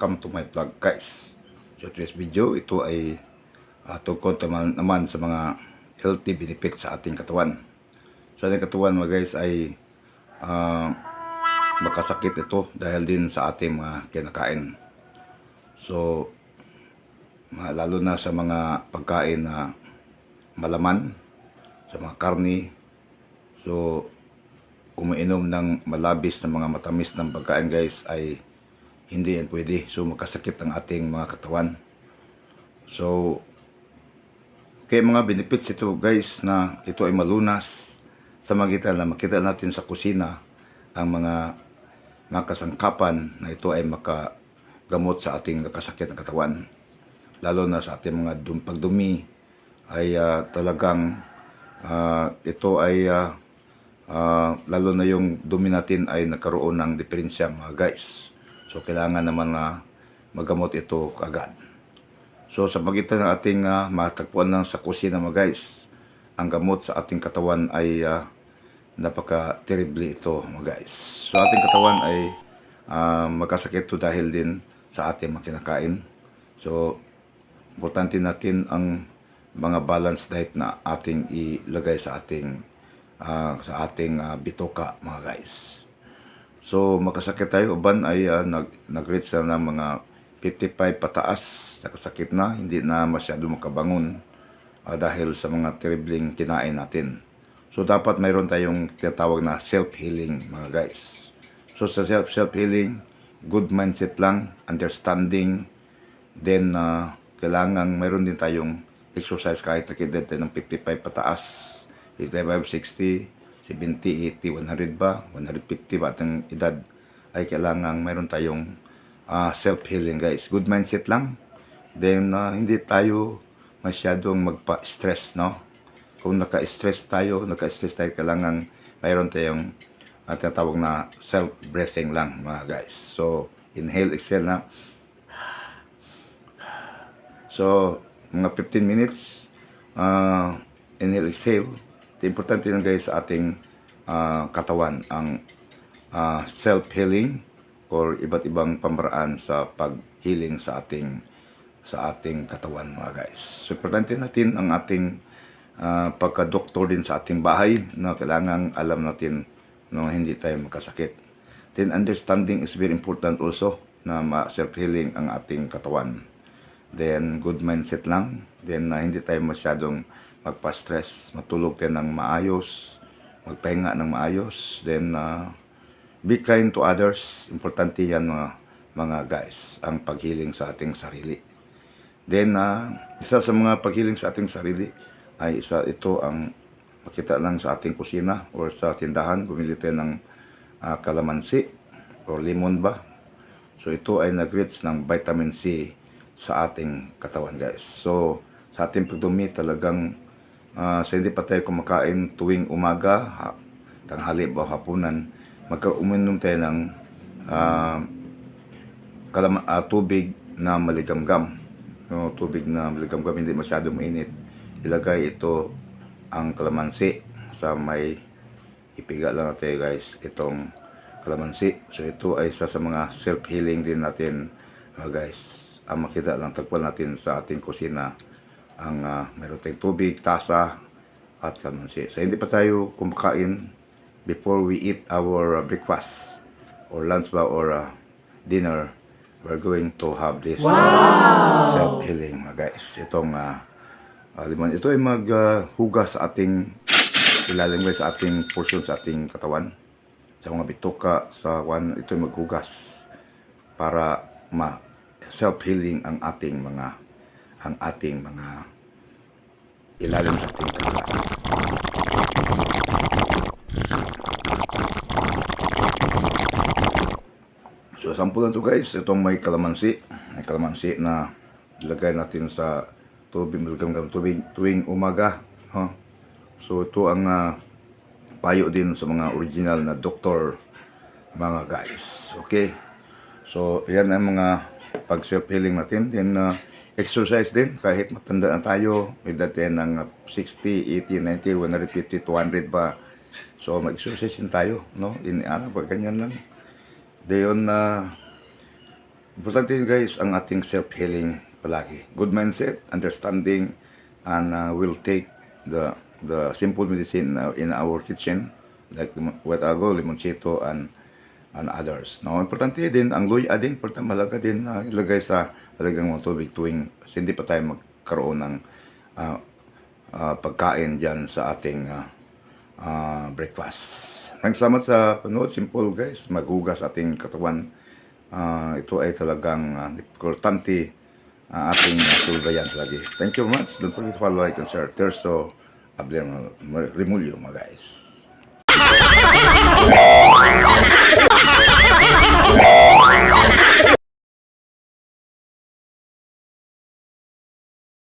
welcome to my vlog guys. So today's video, ito ay tungkol naman sa mga healthy benefits sa ating katawan. So ating katawan mga guys ay makasakit ito dahil din sa ating mga kinakain. So lalo na sa mga pagkain na malaman, sa mga karni. So umiinom ng malabis na mga matamis ng pagkain guys ay hindi yan pwede. So makasakit ang ating mga katawan. So kaya mga benefits ito guys na ito ay malunas sa magitan na makita natin sa kusina ang mga kasangkapan na ito ay makagamot sa ating nakasakit na katawan. Lalo na sa ating mga pagdumi ay talagang ito ay lalo na yung dumi natin ay nagkaroon ng diferensya mga guys. So kailangan naman magamot ito agad. So sa magitan ng ating matagpuan lang sa kusina mga guys, ang gamot sa ating katawan ay napaka-terrible ito mga guys. So ating katawan ay magkasakit ito dahil din sa ating mga kinakain. So importante natin ang mga balance diet na ating ilagay sa ating bitoka mga guys. So makasakit tayo, uban ay nag-reach na ng mga 55 pataas, nakasakit na, hindi na masyado makabangon dahil sa mga terribling kinain natin. So dapat mayroon tayong tinatawag na self-healing mga guys. So sa self-healing, good mindset lang, understanding, then kailangan mayroon din tayong exercise kahit nakidad tayo ng 55 pataas, 55, 60, 70, 80, 100 ba, 150 ba ang edad, ay kailangan mayroon tayong self-healing guys. Good mindset lang. Then hindi tayo masyadong magpa-stress, no? Kung naka-stress tayo, kailangan mayroon tayong tinatawag na self-breathing lang mga guys. So inhale, exhale na. So mga 15 minutes inhale, exhale. Importante lang guys sa ating katawan ang self-healing or iba't ibang pamaraan sa pag-healing sa ating katawan mga guys. So importante natin ang ating pagka-doktor din sa ating bahay na kailangan alam natin na hindi tayo magkasakit. Then understanding is very important also na self-healing ang ating katawan. Then good mindset lang. Then hindi tayo masyadong magpa-stress, matulog tayo ng maayos, magpahinga ng maayos, then be kind to others. Importante yan mga guys, ang paghiling sa ating sarili. Then isa sa mga paghiling sa ating sarili ay ito ang makita lang sa ating kusina or sa tindahan, bumili tayo ng kalamansi or lemon ba. So ito ay nag-rich ng vitamin C sa ating katawan guys. So sa ating pagdumi talagang sa hindi pa tayo kumakain tuwing umaga, tanghali ba hapunan, uminom tayo ng tubig na maligamgam. No, tubig na maligamgam, hindi masyado mainit. Ilagay ito ang kalamansi sa may ipiga lang natin guys, itong kalamansi. So ito ay isa sa mga self-healing din natin guys. Ang makita lang, tagpuan natin sa ating kusina ang mayroon tayong tubig, tasa at kalamansi. So hindi pa tayo kumakain before we eat our breakfast or lunch ba or dinner, we're going to have this self-healing mga guys. Itong limon, ito ay maghugas sa ating ilalim guys, sa ating portion sa ating katawan, sa mga bitoka, ito ay maghugas para self-healing ang ating mga ilalim sa ating katawan. So sampulan to guys, itong may kalamansi na ilagay natin sa tubig, tuwing umaga. So ito ang payo din sa mga original na doktor mga guys. Okay, so yan ang mga pag self-healing natin. Then exercise din, kahit matanda na tayo, may dati ng 60, 80, 90, 150, 200 ba. So mag-exercise din tayo, no? Pag ganyan lang. Dayon Importante yun guys ang ating self-healing palagi. Good mindset, understanding, and we'll take the simple medicine in our kitchen like wetago, limoncito, and others. No, importante din ang luya din, importante malaga din ilagay sa talagang mga tubig tuwing hindi pa tayo magkaroon ng pagkain diyan sa ating breakfast. Maraming salamat sa panood. Simple guys, maghugas ating katawan. Ito ay talagang importante ating sulbayan lagi. Thank you very much. Don't forget to follow, like, and share. Terso Abler Remulyo mga guys.